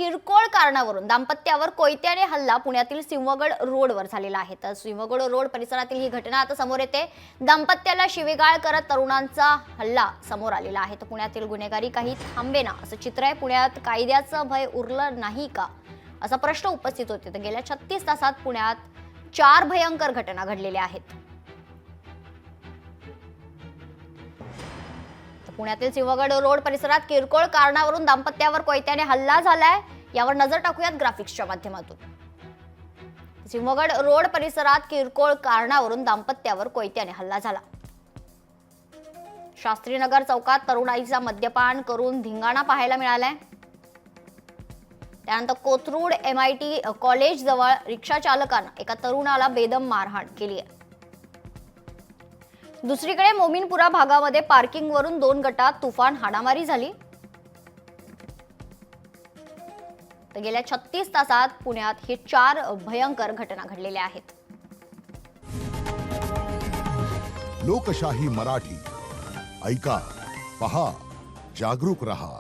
किरकोळ कारणावरून दाम्पत्यावर कोयत्याने हल्ला पुण्यातील सिंहगड रोडवर झालेला आहे। तर सिंहगड रोड परिसरातील ही घटना आता समोर येते। दाम्पत्याला शिवीगाळ करत तरुणांचा हल्ला समोर आलेला आहे। तर पुण्यातील गुन्हेगारी काही थांबेना असं चित्र आहे। पुण्यात कायद्याचं भय उरलं नाही का असा प्रश्न उपस्थित होते। तर गेल्या 36 तासात पुण्यात 4 भयंकर घटना घडलेल्या आहेत। पुण्यातील सिंहगड रोड परिसरात किरकोळ कारणावरून दाम्पत्यावर कोयत्याने हल्ला झालाय। यावर नजर टाकूयात ग्राफिक्सच्या माध्यमातून। सिंहगड रोड परिसरात किरकोळ कारणावरून दाम्पत्यावर कोयत्याने हल्ला झाला। शास्त्रीनगर चौकात तरुणाईचा मद्यपान करून धिंगाणा पाहायला मिळालाय। त्यानंतर कोथरूड MIT कॉलेज जवळ रिक्षा चालकानं एका तरुणाला बेदम मारहाण केली आहे। दुसरीकडे मोमीनपुरा भागामध्ये पार्किंगवरून 2 गटात तुफान हाणामारी झाली। तर गेल्या 36 तासात पुण्यात हे 4 भयंकर घटना घडलेल्या आहेत। लोकशाही मराठी ऐका, पहा, जागरूक रहा।